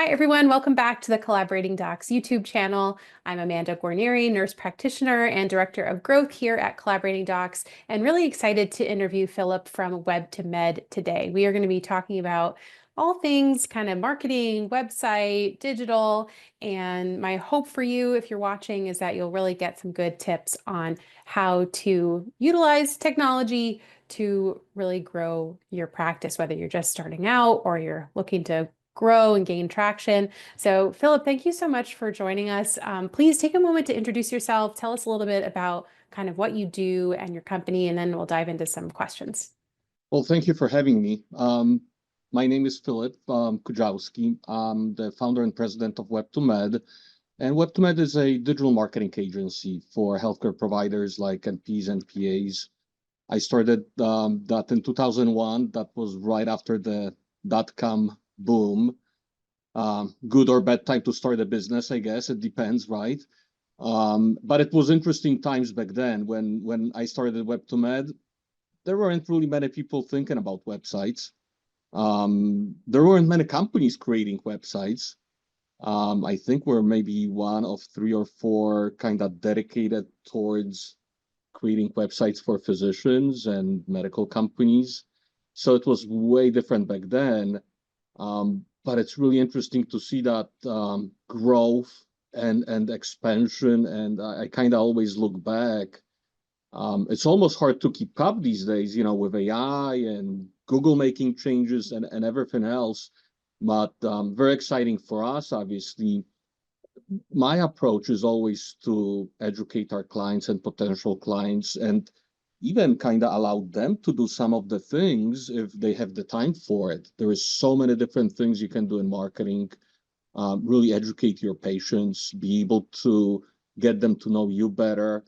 Hi, everyone. Welcome back to the Collaborating Docs YouTube channel. I'm Amanda Guarniere, nurse practitioner and director of growth here at Collaborating Docs, and really excited to interview Philip from WebtoMed today. We are going to be talking about all things kind of marketing, website, digital, and my hope for you, if you're watching, is that you'll really get some good tips on how to utilize technology to really grow your practice, whether you're just starting out or you're looking to grow and gain traction. So Philip, thank you so much for joining us. Please take a moment to introduce yourself. Tell us a little bit about kind of what you do and your company, and then we'll dive into some questions. Well, thank you for having me. My name is Philip Umkowski. I'm the founder and president of WebtoMed. And WebtoMed is a digital marketing agency for healthcare providers like NPs and PAs. I started that in 2001. That was right after the dot-com boom. Good or bad time to start a business, I guess. It depends, right? But it was interesting times back then when I started WebtoMed. There weren't really many people thinking about websites. There weren't many companies creating websites. I think we're maybe one of 3 or 4 kind of dedicated towards creating websites for physicians and medical companies. So it was way different back then. But it's really interesting to see that growth and expansion. And I kind of always look back. It's almost hard to keep up these days, with AI and Google making changes and everything else. But very exciting for us, obviously. My approach is always to educate our clients and potential clients and even kind of allow them to do some of the things if they have the time for it. There is so many different things you can do in marketing. Really educate your patients, be able to get them to know you better,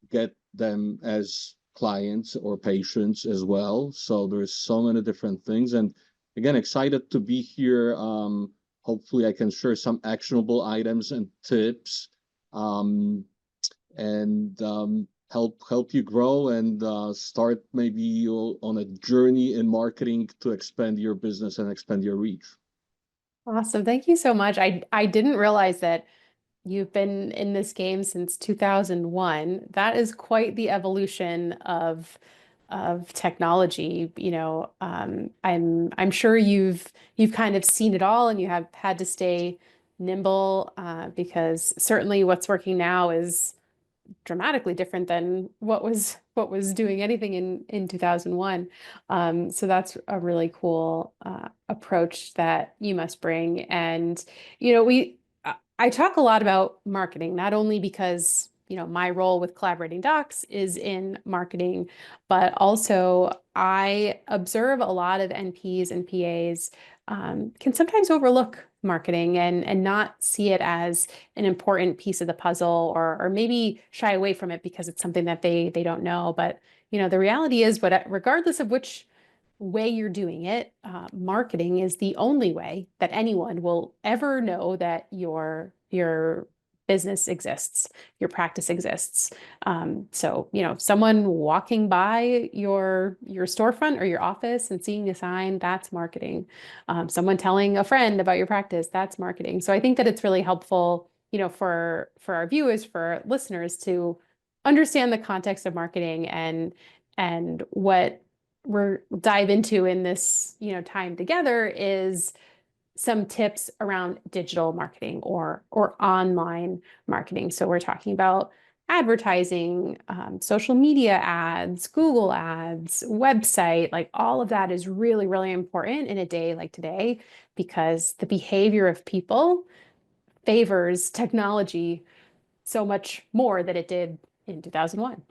get them as clients or patients as well. So there's so many different things. And again, excited to be here. Hopefully I can share some actionable items and tips and help you grow and start maybe on a journey in marketing to expand your business and expand your reach. Awesome. Thank you so much. I didn't realize that you've been in this game since 2001. That is quite the evolution of technology. I'm sure you've kind of seen it all, and you have had to stay nimble because certainly what's working now is dramatically different than what was doing anything in 2001. So that's a really cool approach that you must bring. And I talk a lot about marketing, not only because my role with Collaborating Docs is in marketing, but also I observe a lot of NPs and PAs can sometimes overlook marketing and not see it as an important piece of the puzzle, or maybe shy away from it because it's something that they don't know. But the reality is, regardless of which way you're doing it, marketing is the only way that anyone will ever know that your business exists, your practice exists. So, someone walking by your storefront or your office and seeing a sign, that's marketing. Someone telling a friend about your practice, that's marketing. So I think that it's really helpful, for our viewers, for our listeners, to understand the context of marketing and what we'll dive into in this, time together is some tips around digital marketing or online marketing. So we're talking about advertising, social media ads, Google ads, website, like all of that is really, really important in a day like today, because the behavior of people favors technology so much more than it did in 2001.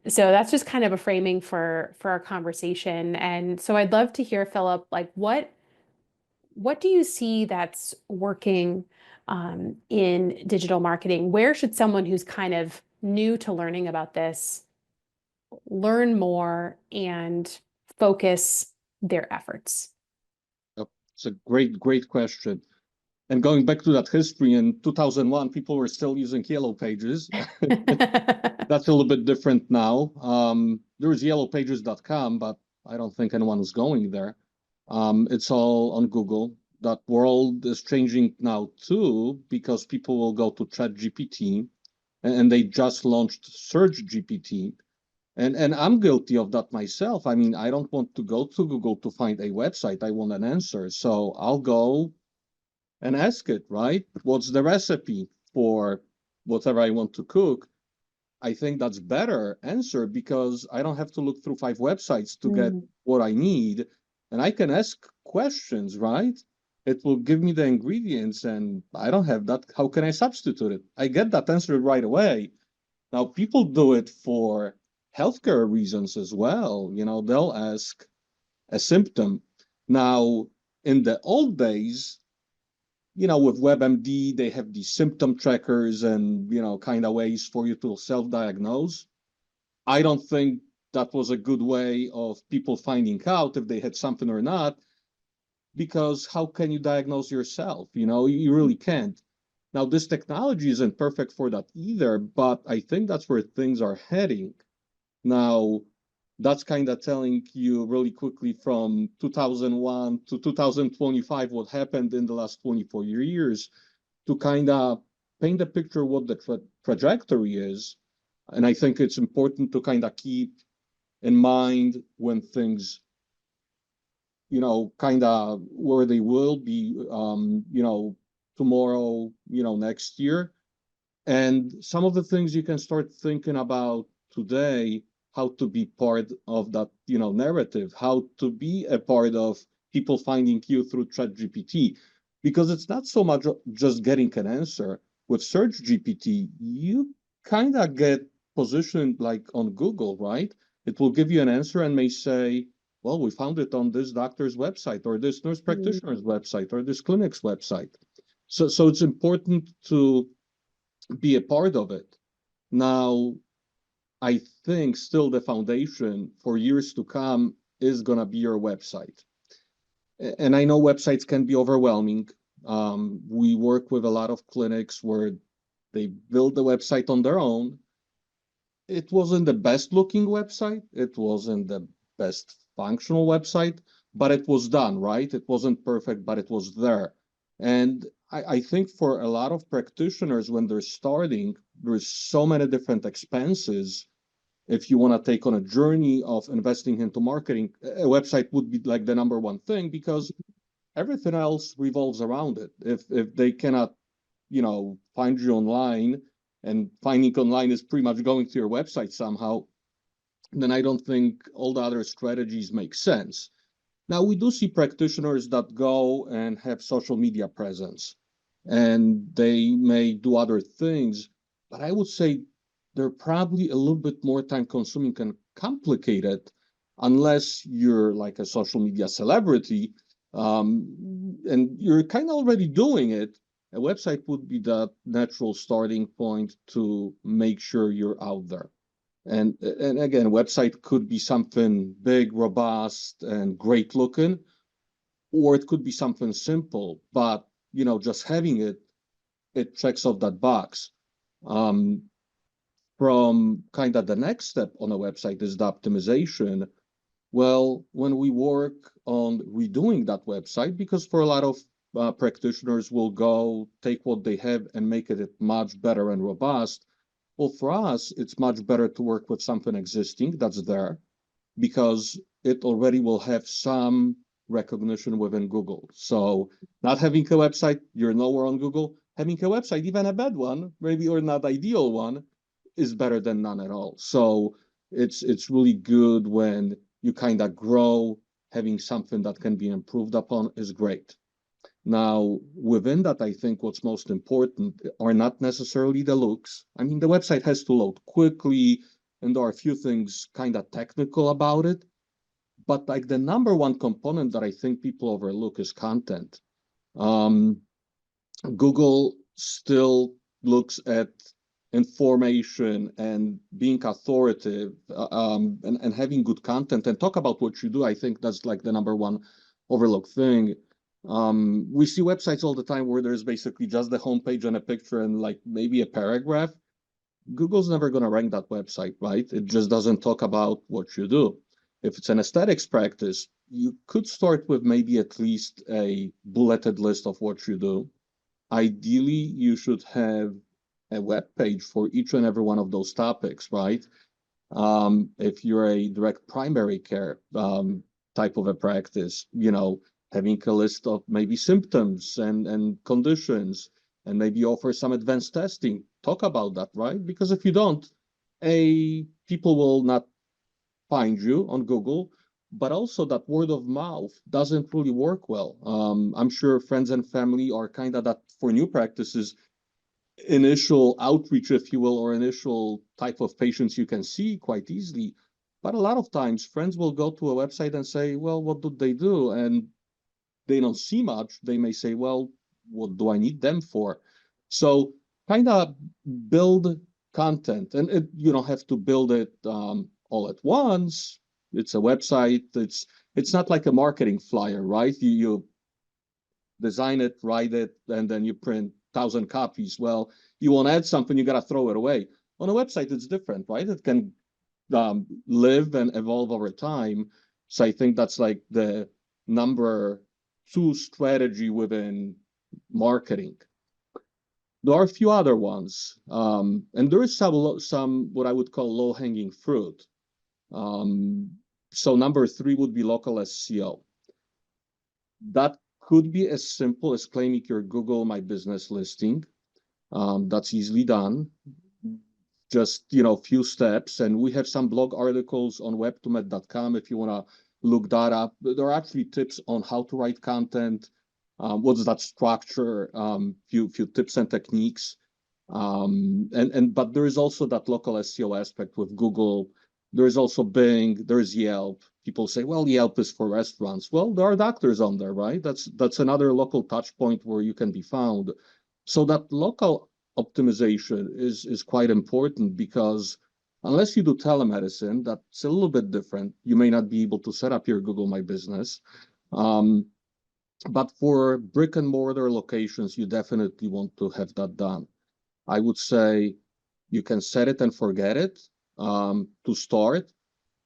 So that's just kind of a framing for our conversation. And so I'd love to hear, Philip, like what do you see that's working in digital marketing? Where should someone who's kind of new to learning about this learn more and focus their efforts? It's a great question. And going back to that history, in 2001, people were still using Yellow Pages. That's a little bit different now. There was yellowpages.com, but I don't think anyone is going there. It's all on Google. that world is changing now too, because people will go to ChatGPT, and they just launched Search GPT. And I'm guilty of that myself. I mean, I don't want to go to Google to find a website. I want an answer. So I'll go and ask it, right? What's the recipe for whatever I want to cook? I think that's better answer because I don't have to look through 5 websites to get what I need. And I can ask questions, right? It will give me the ingredients and I don't have that. How can I substitute it? I get that answer right away. Now, people do it for healthcare reasons as well. You know, they'll ask a symptom. Now, in the old days, you know, with WebMD, they have these symptom trackers and, you know, kind of ways for you to self-diagnose. I don't think that was a good way of people finding out if they had something or not, because how can you diagnose yourself? You know, you really can't. Now, this technology isn't perfect for that either, but I think that's where things are heading. Now, that's kind of telling you really quickly from 2001 to 2025 what happened in the last 24 years to kind of paint a picture what the trajectory is. And I think it's important to kind of keep in mind when things, you know, kind of where they will be, you know, tomorrow, you know, next year. And some of the things you can start thinking about today, how to be part of that, you know, narrative, how to be a part of people finding you through ChatGPT, because it's not so much just getting an answer. With Search GPT, you kind of get positioned like on Google, right? It will give you an answer and may say, well, we found it on this doctor's website or this nurse practitioner's website or this clinic's website. So it's important to be a part of it. Now, I think still the foundation for years to come is going to be your website. And I know websites can be overwhelming. We work with a lot of clinics where they build the website on their own. It wasn't the best looking website. It wasn't the best functional website, but it was done, right? It wasn't perfect, but it was there. And I think for a lot of practitioners, when they're starting, there's so many different expenses. If you want to take on a journey of investing into marketing, a website would be like the number one thing because everything else revolves around it. If they cannot, you know, find you online, and finding online is pretty much going to your website somehow, then I don't think all the other strategies make sense. Now, we do see practitioners that go and have social media presence, and they may do other things, but I would say they're probably a little bit more time consuming and complicated unless you're like a social media celebrity, and you're kind of already doing it. A website would be the natural starting point to make sure you're out there. And again, website could be something big, robust, and great looking, or it could be something simple, but you know, just having it, it checks off that box. Um, from kind of the next step on a website is the optimization. Well, when we work on redoing that website, because for a lot of practitioners will go take what they have and make it much better and robust. Well, for us, it's much better to work with something existing that's there because it already will have some recognition within Google. So not having a website, you're nowhere on Google. Having a website, even a bad one, maybe or not ideal one, is better than none at all. So it's really good when you kind of grow. Having something that can be improved upon is great. Now, within that, I think what's most important are not necessarily the looks. I mean, the website has to load quickly, and there are a few things kind of technical about it. But like the number one component that I think people overlook is content. Um, Google still looks at information and being authoritative, and having good content and talk about what you do. I think that's like the number one overlooked thing. We see websites all the time where there's basically just the homepage and a picture and like maybe a paragraph. Google's never going to rank that website, right? It just doesn't talk about what you do. If it's an aesthetics practice, you could start with maybe at least a bulleted list of what you do. Ideally, you should have a web page for each and every one of those topics, right? If you're a direct primary care type of a practice, having a list of maybe symptoms and conditions, and maybe offer some advanced testing. Talk about that, right? Because if you don't, people will not find you on Google, but also that word of mouth doesn't really work well. I'm sure friends and family are kind of that for new practices initial outreach, if you will, or initial type of patients you can see quite easily. But a lot of times, friends will go to a website and say, well, what do they do? And they don't see much. They may say, well, what do I need them for? So kind of build content, and you don't have to build it all at once. It's a website. It's not like a marketing flyer, right? You design it, write it, and then you print 1,000 copies. Well, you want to add something, you got to throw it away. On a website, it's different, right? It can live and evolve over time. So I think that's like the number two strategy within marketing. There are a few other ones, and there is some what I would call low-hanging fruit. Um, so number three would be local SEO. That could be as simple as claiming your Google My Business listing. That's easily done. Just, few steps. And we have some blog articles on webtomed.com if you want to look that up. There are actually tips on how to write content. What's that structure? Few tips and techniques. But there is also that local SEO aspect with Google. There is also Bing. There is Yelp. People say, well, Yelp is for restaurants. Well, there are doctors on there, right? That's another local touch point where you can be found. So that local optimization is quite important because unless you do telemedicine, that's a little bit different. You may not be able to set up your Google My Business. But for brick and mortar locations, you definitely want to have that done. I would say you can set it and forget it to start.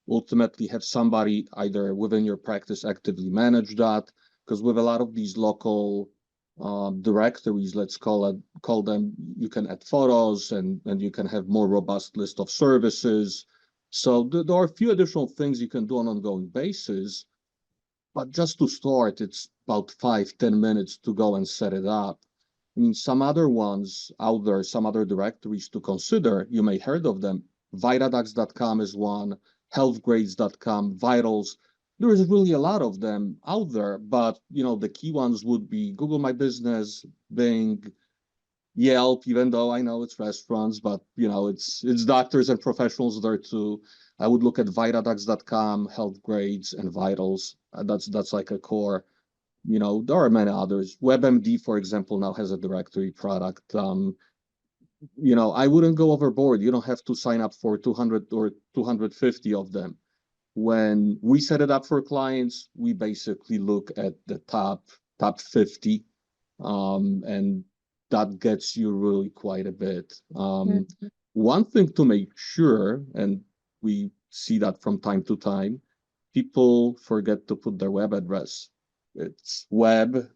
Ultimately, have somebody either within your practice actively manage that. Because with a lot of these local directories, let's call them, you can add photos and you can have more robust list of services. So there are a few additional things you can do on an ongoing basis. But just to start, it's about 5-10 minutes to go and set it up. I mean, some other ones out there, some other directories to consider, you may heard of them. Vitadax.com is one, healthgrades.com, Vitals. There is really a lot of them out there, but the key ones would be Google My Business, Bing, Yelp, even though I know it's restaurants, but it's doctors and professionals there too. I would look at vitadax.com, Healthgrades, and Vitals. That's like a core. There are many others. WebMD, for example, now has a directory product. I wouldn't go overboard. You don't have to sign up for 200 or 250 of them. When we set it up for clients, we basically look at the top 50, and that gets you really quite a bit. One thing to make sure, and we see that from time to time, people forget to put their web address. It's web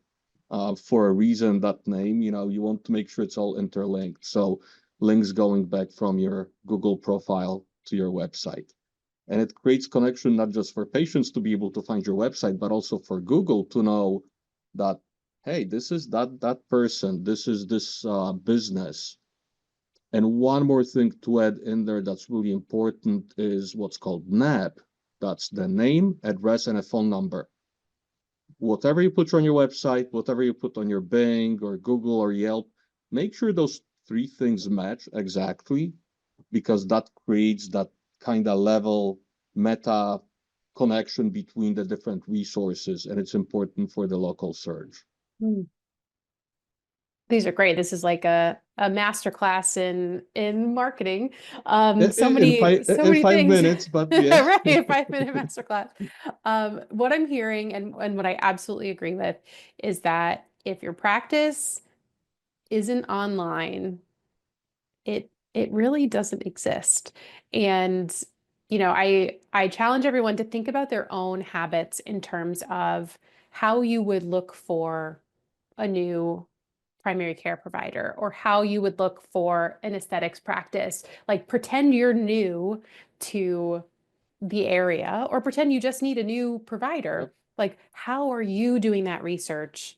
for a reason, that name, you want to make sure it's all interlinked. So links going back from your Google profile to your website. And it creates connection not just for patients to be able to find your website, but also for Google to know that, hey, this is that person, this is this business. And one more thing to add in there that's really important is what's called NAB. That's the name, address, and a phone number. Whatever you put on your website, whatever you put on your Bing or Google or Yelp, make sure those three things match exactly, because that creates that kind of level meta connection between the different resources, and it's important for the local search. These are great. This is like a master class in marketing. So In many five so in many five things. minutes, but yeah. Right, a 5-minute master class. What I'm hearing and what I absolutely agree with is that if your practice isn't online, it really doesn't exist. And I challenge everyone to think about their own habits in terms of how you would look for a new primary care provider or how you would look for an aesthetics practice. Like pretend you're new to the area or pretend you just need a new provider. Yep. Like, how are you doing that research?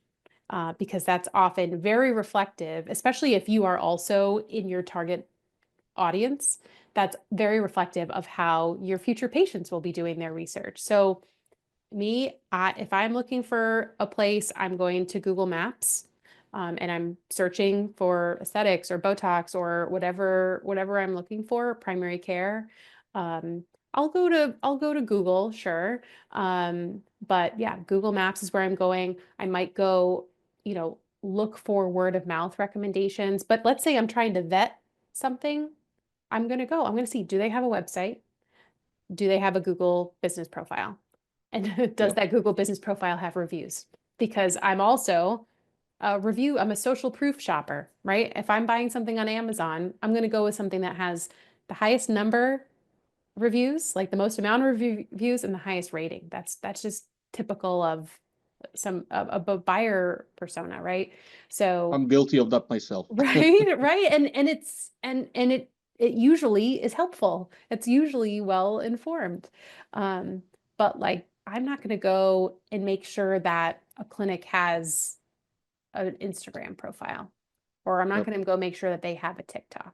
Because that's often very reflective, especially if you are also in your target audience. That's very reflective of how your future patients will be doing their research. So if I'm looking for a place, I'm going to Google Maps, and I'm searching for aesthetics or Botox or whatever I'm looking for, primary care. Um, I'll go to Google, sure. But yeah, Google Maps is where I'm going. I might go, look for word of mouth recommendations. But let's say I'm trying to vet something. I'm gonna see, do they have a website? Do they have a Google business profile? And does Yep. that Google business profile have reviews? Because I'm also I'm a social proof shopper, right? If I'm buying something on Amazon, I'm going to go with something that has the highest number of reviews, like the most amount of reviews and the highest rating. That's just typical of a buyer persona, right? So I'm guilty of that myself. right, right. And it usually is helpful. It's usually well informed. Um, but like I'm not going to go and make sure that a clinic has an Instagram profile, or I'm not Yep. going to go make sure that they have a TikTok,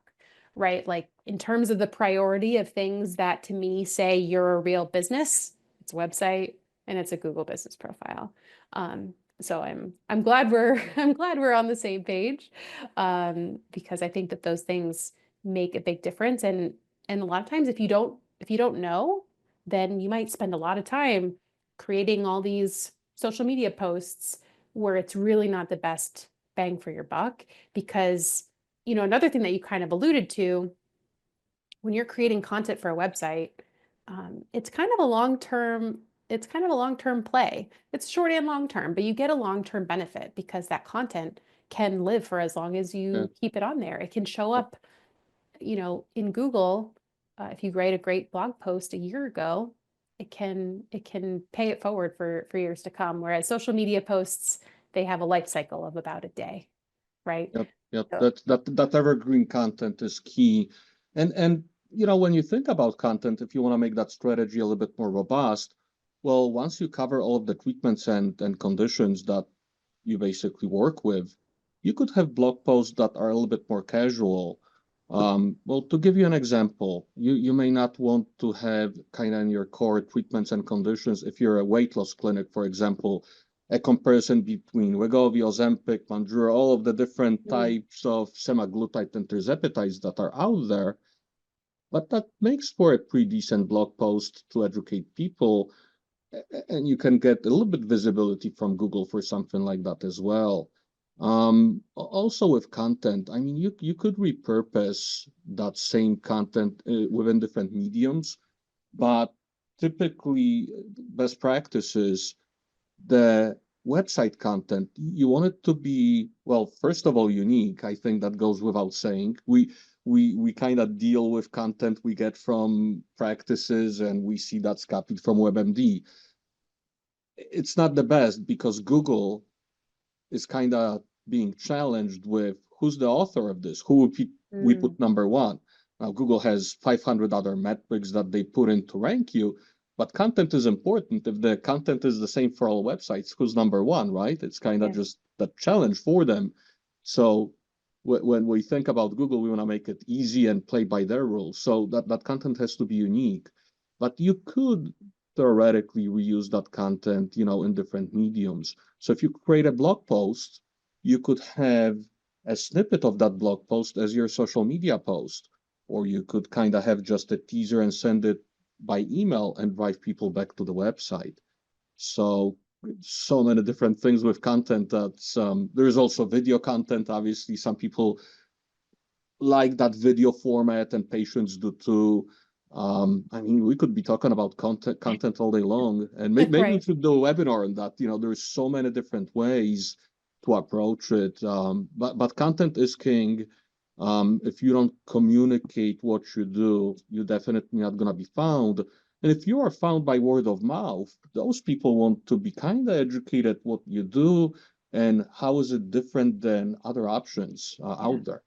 right? Like in terms of the priority of things that to me say you're a real business, it's a website and it's a Google business profile. Um, so I'm glad we're I'm glad we're on the same page, because I think that those things make a big difference. And a lot of times if you don't know, then you might spend a lot of time creating all these social media posts where it's really not the best bang for your buck because another thing that you kind of alluded to when you're creating content for a website, it's kind of a long-term play. It's short and long term, but you get a long-term benefit because that content can live for as long as Yeah. you keep it on there. It can show Yep. up, in Google. If you write a great blog post a year ago, it can pay it forward for years to come. Whereas social media posts, they have a life cycle of about a day, right? Yep. Yep. So, That evergreen content is key. And when you think about content, if you want to make that strategy a little bit more robust, well, once you cover all of the treatments and conditions that you basically work with, you could have blog posts that are a little bit more casual. Well, to give you an example, you may not want to have kind of in your core treatments and conditions, if you're a weight loss clinic, for example, a comparison between Wegovy, Ozempic, Manjura, all of the different mm, types of semaglutide and tirzepatides that are out there. But that makes for a pretty decent blog post to educate people, and you can get a little bit visibility from Google for something like that as well. Also with content, I mean, you could repurpose that same content within different mediums, but typically best practices, the website content, you want it to be, well, first of all, unique. I think that goes without saying. We kind of deal with content we get from practices and we see that's copied from WebMD. It's not the best because Google is kind of being challenged with who's the author of this, who we mm, put number one. Now, Google has 500 other metrics that they put in to rank you, but content is important. If the content is the same for all websites, who's number one, right? It's kind of yeah. just the challenge for them. So when we think about Google, we want to make it easy and play by their rules. So that content has to be unique. But you could theoretically reuse that content, in different mediums. So if you create a blog post, you could have a snippet of that blog post as your social media post, or you could kind of have just a teaser and send it by email and drive people back to the website. So many different things with content. That's there's also video content. Obviously, some people like that video format, and patients do too. I mean, we could be talking about content all day long, and maybe we Right. should do a webinar on that. There's so many different ways to approach it. But content is king. If you don't communicate what you do, you're definitely not going to be found. And if you are found by word of mouth, those people want to be kind of educated what you do and how is it different than other options Yeah. out there.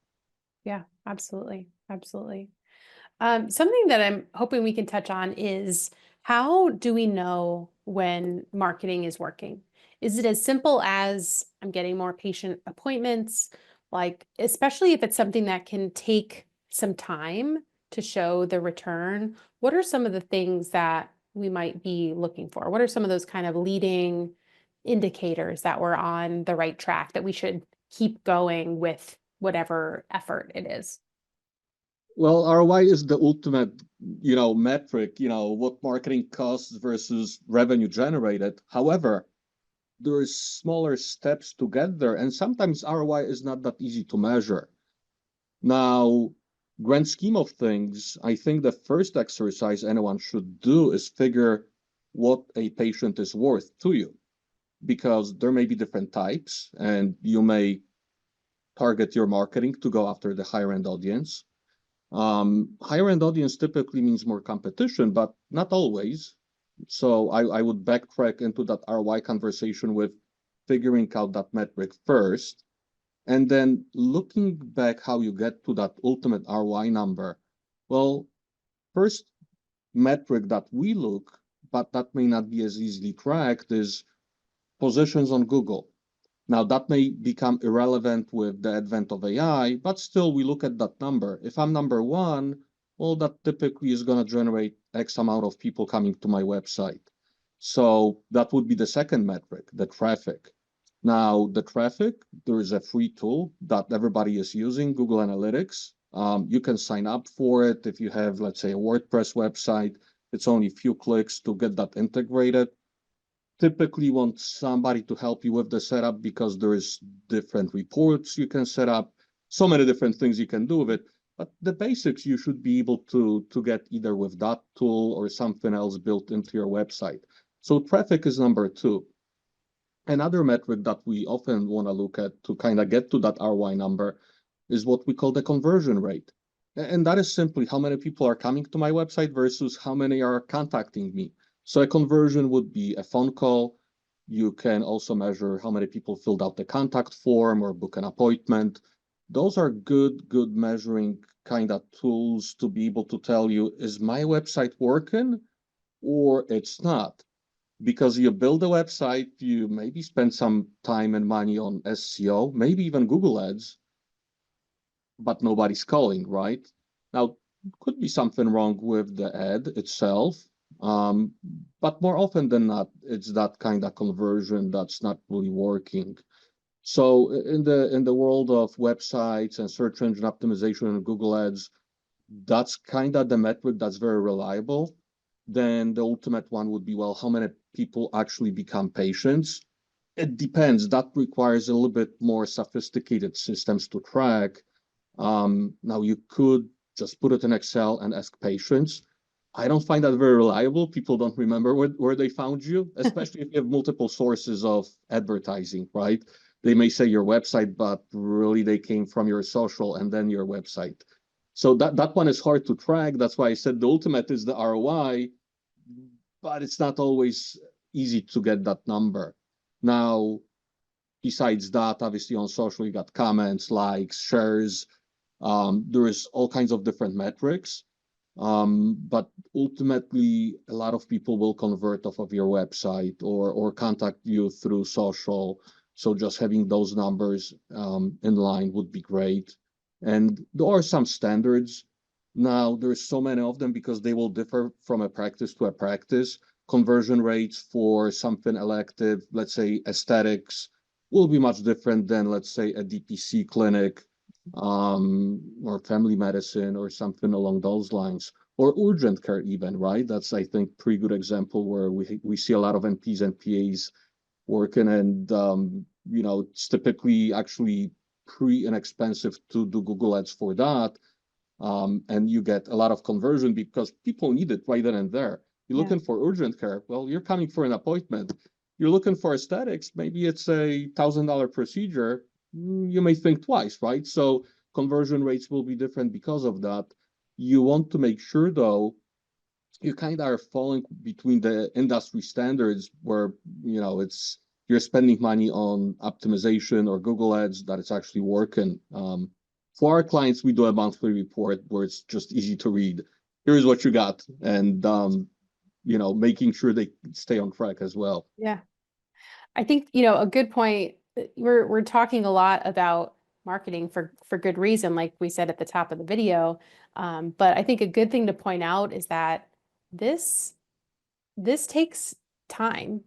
Yeah, absolutely. Absolutely. Something that I'm hoping we can touch on is how do we know when marketing is working? Is it as simple as I'm getting more patient appointments? Like, especially if it's something that can take some time to show the return, what are some of the things that we might be looking for? What are some of those kind of leading indicators that we're on the right track that we should keep going with whatever effort it is? Well, ROI is the ultimate, metric, what marketing costs versus revenue generated. However, there is smaller steps to get there, and sometimes ROI is not that easy to measure. Now, grand scheme of things, I think the first exercise anyone should do is figure what a patient is worth to you, because there may be different types, and you may target your marketing to go after the higher end audience. Higher end audience typically means more competition, but not always. So I would backtrack into that ROI conversation with figuring out that metric first, and then looking back how you get to that ultimate ROI number. Well, first metric that we look, but that may not be as easily tracked, is positions on Google. Now, that may become irrelevant with the advent of AI, but still we look at that number. If I'm number one, well, that typically is going to generate X amount of people coming to my website. So that would be the second metric, the traffic. Now, the traffic, there is a free tool that everybody is using, Google Analytics. You can sign up for it if you have, let's say, a WordPress website. It's only a few clicks to get that integrated. Typically want somebody to help you with the setup because there is different reports you can set up, so many different things you can do with it. But the basics you should be able to get either with that tool or something else built into your website. So traffic is number two. Another metric that we often want to look at to kind of get to that ROI number is what we call the conversion rate. And that is simply how many people are coming to my website versus how many are contacting me. So a conversion would be a phone call. You can also measure how many people filled out the contact form or book an appointment. Those are good measuring kind of tools to be able to tell you, is my website working or it's not? Because you build a website, you maybe spend some time and money on SEO, maybe even Google Ads, but nobody's calling, right? Now, could be something wrong with the ad itself, um, but more often than not, it's that kind of conversion that's not really working. So in the world of websites and search engine optimization and Google Ads, that's kind of the metric that's very reliable. Then the ultimate one would be, well, how many people actually become patients? It depends. That requires a little bit more sophisticated systems to track. Now you could just put it in Excel and ask patients. I don't find that very reliable. People don't remember where they found you, especially if you have multiple sources of advertising, right? They may say your website, but really they came from your social and then your website. So that one is hard to track. That's why I said the ultimate is the ROI, but it's not always easy to get that number. Now, besides that, obviously on social, you got comments, likes, shares. There is all kinds of different metrics. But ultimately, a lot of people will convert off of your website or contact you through social. So just having those numbers in line would be great. And there are some standards. Now, there's so many of them because they will differ from a practice to a practice. Conversion rates for something elective, let's say aesthetics, will be much different than, let's say, a DPC clinic or family medicine or something along those lines, or urgent care even, right? That's, I think, pretty good example where we see a lot of NPs and PAs working, and it's typically actually pretty inexpensive to do Google Ads for that, and you get a lot of conversion because people need it right then and there. You're Yeah. looking for urgent care, well, you're coming for an appointment. You're looking for aesthetics, maybe it's $1,000 procedure. You may think twice, right? So conversion rates will be different because of that. You want to make sure, though, you kind of are falling between the industry standards where, it's you're spending money on optimization or Google Ads that it's actually working. For our clients, we do a monthly report where it's just easy to read. Here's what you got, and making sure they stay on track as well. Yeah. I think, a good point. We're talking a lot about marketing for good reason, like we said at the top of the video. But I think a good thing to point out is that this this takes time.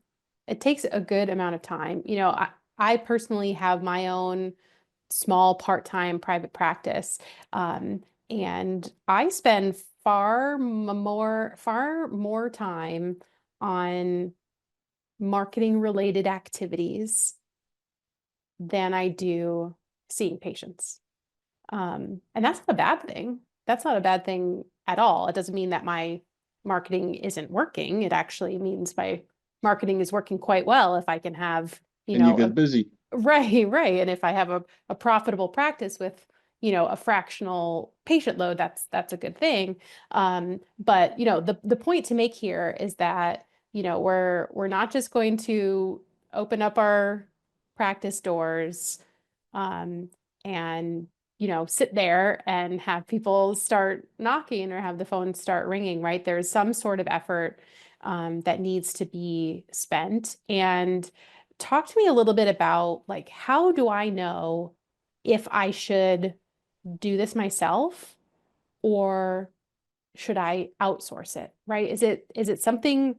It takes a good amount of time. I personally have my own small part-time private practice, and I spend far more time on marketing related activities than I do seeing patients. And that's not a bad thing. That's not a bad thing at all. It doesn't mean that my marketing isn't working. It actually means my marketing is working quite well if I can have, And you get busy. right. And if I have a profitable practice with, a fractional patient load, that's a good thing. But the point to make here is that, we're not just going to open up our practice doors, um, and sit there and have people start knocking or have the phone start ringing, right? There's some sort of effort that needs to be spent. And talk to me a little bit about, like, how do I know if I should do this myself or should I outsource it, right? Is it something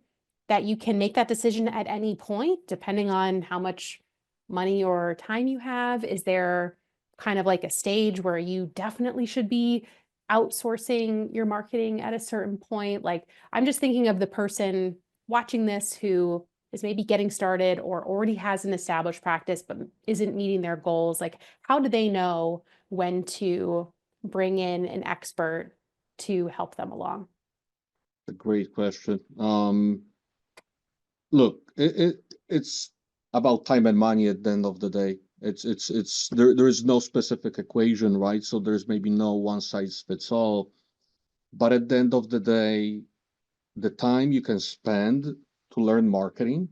that you can make that decision at any point, depending on how much money or time you have? Is there kind of like a stage where you definitely should be outsourcing your marketing at a certain point? Like, I'm just thinking of the person watching this who is maybe getting started or already has an established practice but isn't meeting their goals. Like, how do they know when to bring in an expert to help them along? A great question. Look, it's about time and money at the end of the day. There is no specific equation, right? So there's maybe no one size fits all. But at the end of the day, the time you can spend to learn marketing,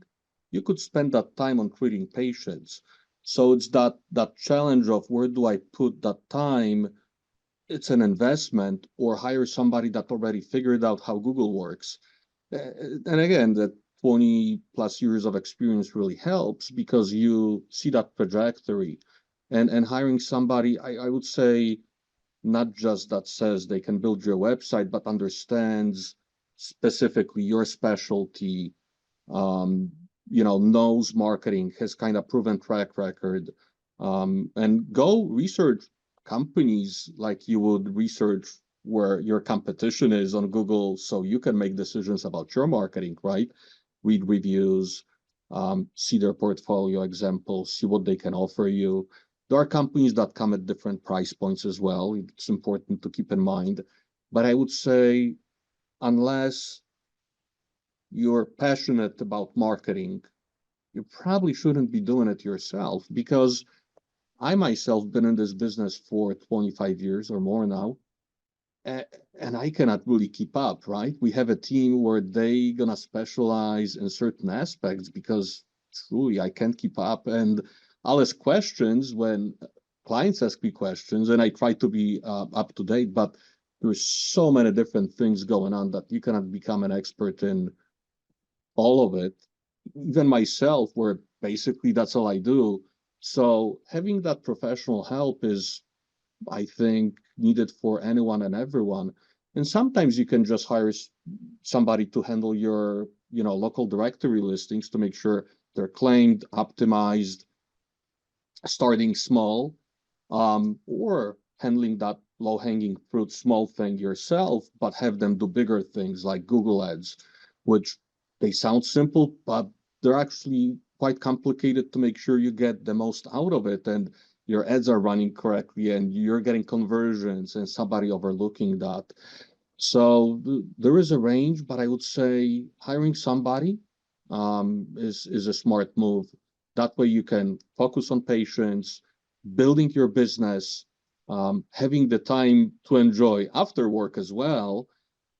you could spend that time on treating patients. So it's that challenge of where do I put that time? It's an investment, or hire somebody that already figured out how Google works. And again, that 20 plus years of experience really helps because you see that trajectory. And hiring somebody, I would say, not just that says they can build your website, but understands specifically your specialty, knows marketing, has kind of proven track record, and go research companies like you would research where your competition is on Google, so you can make decisions about your marketing, right? Read reviews, see their portfolio examples, see what they can offer you. There are companies that come at different price points as well. It's important to keep in mind. But I would say, unless you're passionate about marketing, you probably shouldn't be doing it yourself, because I myself been in this business for 25 years or more now, and I cannot really keep up, right? We have a team where they gonna specialize in certain aspects because truly I can't keep up, and I'll ask questions when clients ask me questions, and I try to be up to date, but there's so many different things going on that you cannot become an expert in all of it. Even myself, where basically that's all I do. So having that professional help is, I think, needed for anyone and everyone. And sometimes you can just hire somebody to handle your, local directory listings to make sure they're claimed, optimized, starting small, or handling that low-hanging fruit, small thing yourself, but have them do bigger things like Google Ads, which they sound simple, but they're actually quite complicated to make sure you get the most out of it and your ads are running correctly and you're getting conversions and somebody overlooking that. So there is a range, but I would say hiring somebody is a smart move. That way you can focus on patients, building your business, Having the time to enjoy after work as well.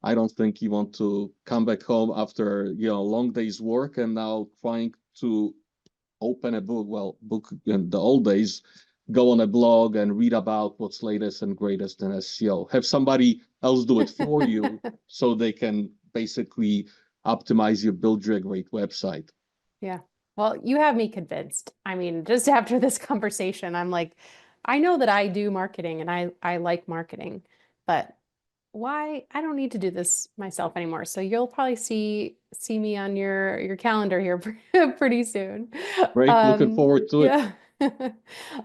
I don't think you want to come back home after, long day's work and now trying to open a book, book in the old days, go on a blog and read about what's latest and greatest in SEO. Have somebody else do it for you so they can basically optimize you, build you a great website. Yeah. Well, you have me convinced. I mean, just after this conversation, I'm like, I know that I do marketing and I like marketing, but why I don't need to do this myself anymore. So you'll probably see me on your calendar here pretty soon. Great, looking forward to it. Yeah.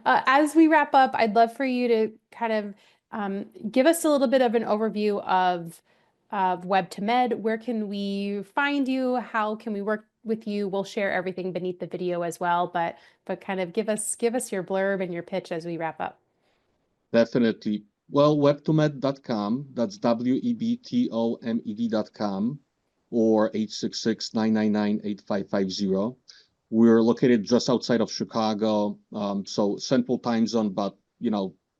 As we wrap up, I'd love for you to kind of give us a little bit of an overview of WebtoMed. Where can we find you? How can we work with you? We'll share everything beneath the video as well, but kind of give us your blurb and your pitch as we wrap up. Definitely. Well, webtomed.com, that's webtomed.com, or 866-999-8550. We're located just outside of Chicago, so Central Time Zone, but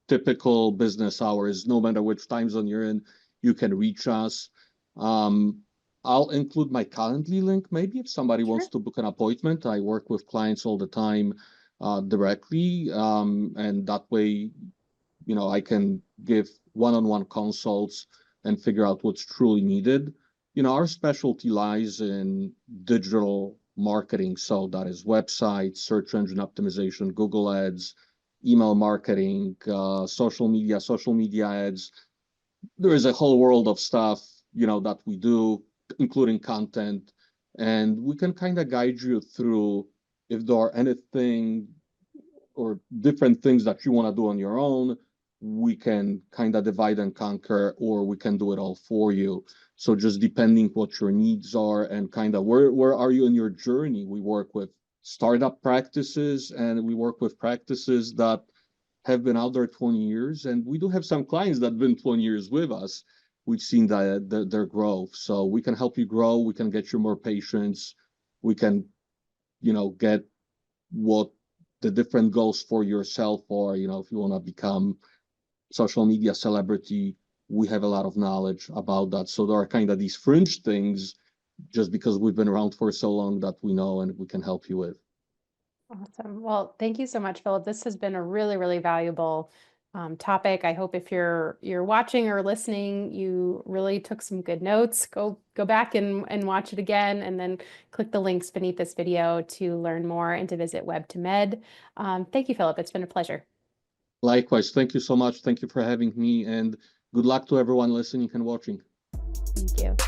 typical business hours, no matter which time zone you're in, you can reach us. I'll include my Calendly link, maybe if somebody wants Sure. to book an appointment. I work with clients all the time directly, and that way I can give one-on-one consults and figure out what's truly needed. Our specialty lies in digital marketing. So that is websites, search engine optimization, Google Ads, email marketing, social media ads. There is a whole world of stuff, that we do, including content. And we can kind of guide you through if there are anything or different things that you want to do on your own. We can kind of divide and conquer, or we can do it all for you. So just depending what your needs are and kind of where are you in your journey. We work with startup practices and we work with practices that have been out there 20 years. And we do have some clients that have been 20 years with us. We've seen their growth. So we can help you grow. We can get you more patients. We can, get what the different goals for yourself are. If you want to become social media celebrity, we have a lot of knowledge about that. So there are kind of these fringe things just because we've been around for so long that we know and we can help you with. Awesome. Well, thank you so much, Philip. This has been a really, really valuable topic. I hope if you're watching or listening, you really took some good notes. Go back and watch it again, and then click the links beneath this video to learn more and to visit WebtoMed. Thank you, Philip. It's been a pleasure. Likewise, thank you so much. Thank you for having me, and good luck to everyone listening and watching. Thank you.